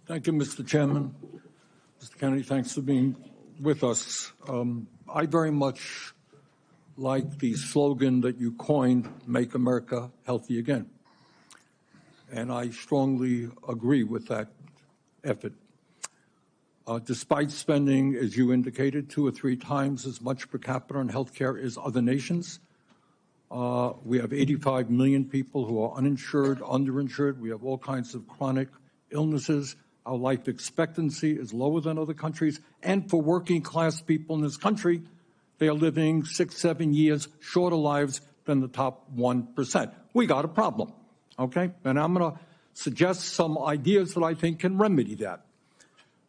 Thank you, Mr. Chairman. Mr. Kennedy, thanks for being with us. I very much like the slogan that you coined, Make America Healthy Again. And I strongly agree with that effort. Despite spending, as you indicated, 2 or 3 times as much per capita on health care as other nations, we have 85 million people who are uninsured, underinsured. We have all kinds of chronic illnesses. Our life expectancy is lower than other countries. And for working class people in this country, they are living 6, 7 years shorter lives than the top 1%. We got a problem, okay? And I'm going to suggest some ideas that I think can remedy that.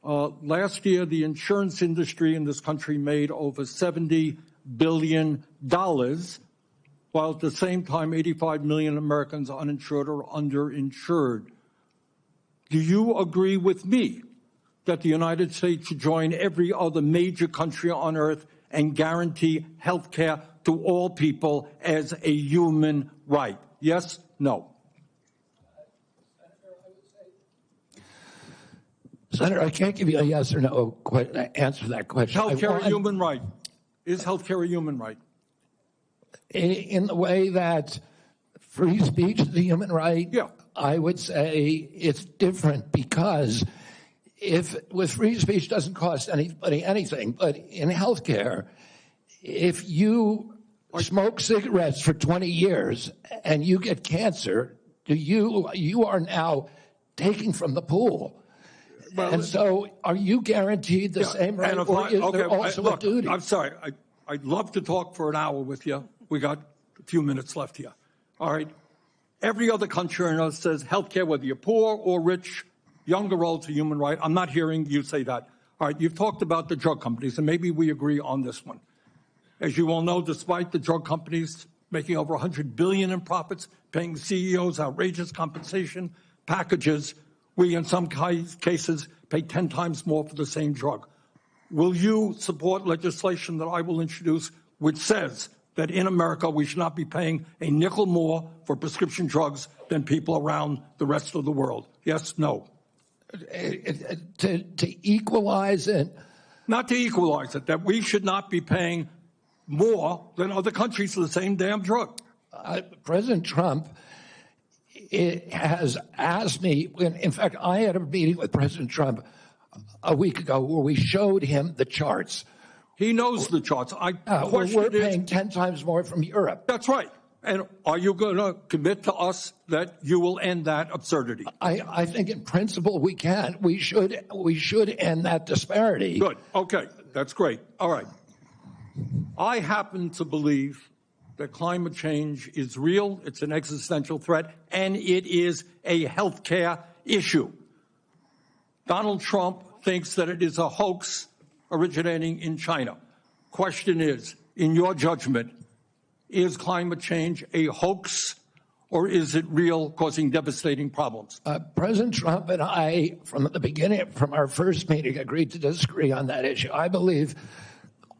Last year, the insurance industry in this country made over $70 billion, while at the same time, 85 million Americans are uninsured or underinsured. Do you agree with me that the United States should join every other major country on earth and guarantee health care to all people as a human right? Yes? No? Senator, I can't give you a yes or no answer to that question. Health care a human right? Is health care a human right? In the way that free speech is a human right, yeah. I would say it's different, because with free speech doesn't cost anybody anything, but in healthcare, if you smoke cigarettes for 20 years and you get cancer, you are now taking from the pool. Well, and so are you guaranteed the same right, or is there also a duty? I'm sorry. I'd love to talk for an hour with you. We got a few minutes left here. All right. Every other country on earth says healthcare, whether you're poor or rich, young or old, is a human right. I'm not hearing you say that. All right. You've talked about the drug companies, and maybe we agree on this one. As you all know, despite the drug companies making over $100 billion in profits, paying CEOs outrageous compensation packages, we, in some cases, pay 10 times more for the same drug. Will you support legislation that I will introduce which says that in America we should not be paying a nickel more for prescription drugs than people around the rest of the world? Yes, no? To equalize it? Not to equalize it, that we should not be paying more than other countries for the same damn drug. President Trump has asked me, in fact, I had a meeting with President Trump a week ago where we showed him the charts. He knows the charts. We're paying 10 times more from Europe. That's right. And are you going to commit to us that you will end that absurdity? I think in principle we can. We should end that disparity. Good. Okay. That's great. All right. I happen to believe that climate change is real, it's an existential threat, and it is a health care issue. Donald Trump thinks that it is a hoax originating in China. Question is, in your judgment, is climate change a hoax, or is it real, causing devastating problems? President Trump and I, from the beginning, from our first meeting, agreed to disagree on that issue. I believe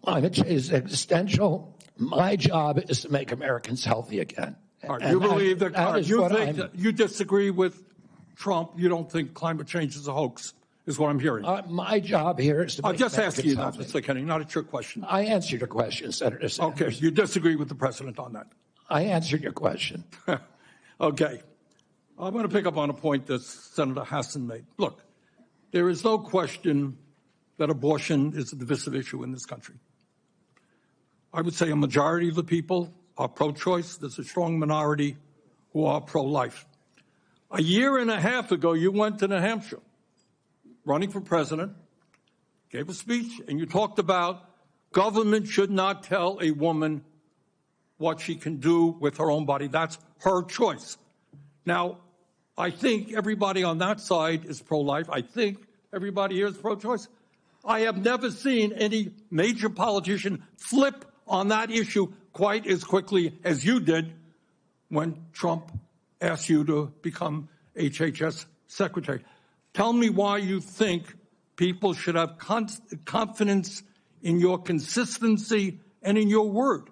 climate change is existential. My job is to make Americans healthy again. All right, you believe that you disagree with Trump. You don't think climate change is a hoax, is what I'm hearing. My job here is to make I'll just ask you that, healthy. Mr. Kennedy, not a trick question. I answered your question, Senator Sanders. Okay, you disagree with the president on that. I answered your question. Okay. I'm going to pick up on a point that Senator Hassan made. Look, there is no question that abortion is a divisive issue in this country. I would say a majority of the people are pro-choice. There's a strong minority who are pro-life. A year and a half ago, you went to New Hampshire, running for president, gave a speech, and you talked about government should not tell a woman what she can do with her own body. That's her choice. Now, I think everybody on that side is pro-life. I think everybody here is pro-choice. I have never seen any major politician flip on that issue quite as quickly as you did when Trump asked you to become HHS Secretary. Tell me why you think people should have confidence in your consistency and in your word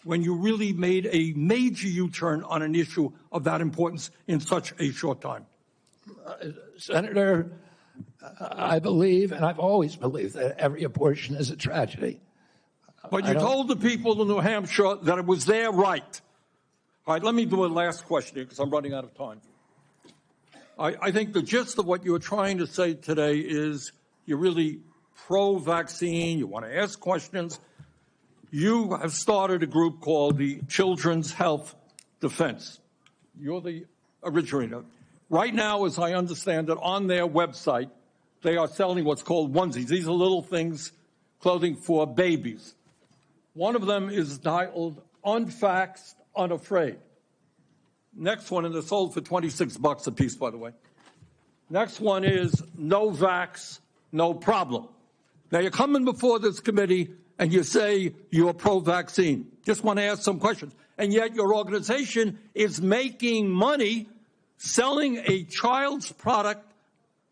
when you really made a major U-turn on an issue of that importance in such a short time. Senator, I believe, and I've always believed, that every abortion is a tragedy. But you told the people in New Hampshire that it was their right. All right, let me do a last question here because I'm running out of time. I think the gist of what you're trying to say today is you're really pro-vaccine, you want to ask questions. You have started a group called the Children's Health Defense. You're the originator. Right now, as I understand it, on their website, they are selling what's called onesies. These are little things, clothing for babies. One of them is titled Unvaxxed, Unafraid. Next one, and they're sold for $26 a piece, by the way. Next one is No Vax, No Problem. Now, you're coming before this committee and you say you're pro-vaccine. Just want to ask some questions. And yet your organization is making money selling a child's product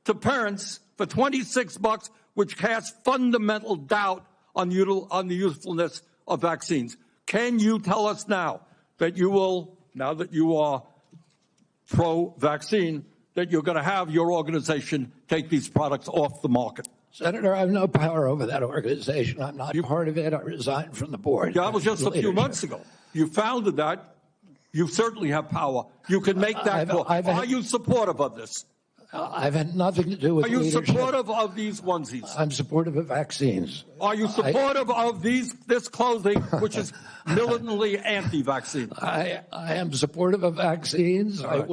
to parents for $26, which casts fundamental doubt on the usefulness of vaccines. Can you tell us now that you will, now that you are pro-vaccine, that you're going to have your organization take these products off the market? Senator, I have no power over that organization. I'm not part of it. I resigned from the board. Yeah, that was just a few months ago. You founded that. You certainly have power. You can make that call. Are you supportive of this? I've had nothing to do with leadership. Are you supportive of these onesies? I'm supportive of vaccines. Are you supportive of this clothing, which is militantly anti-vaccine? I am supportive of vaccines. Right.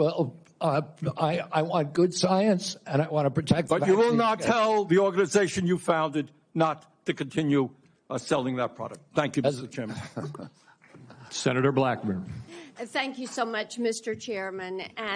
I want good science, and I want to protect. But you will not tell the organization you founded not to continue selling that product. Thank you, Mr. Chairman. Senator Blackburn. Thank you so much, Mr. Chairman. And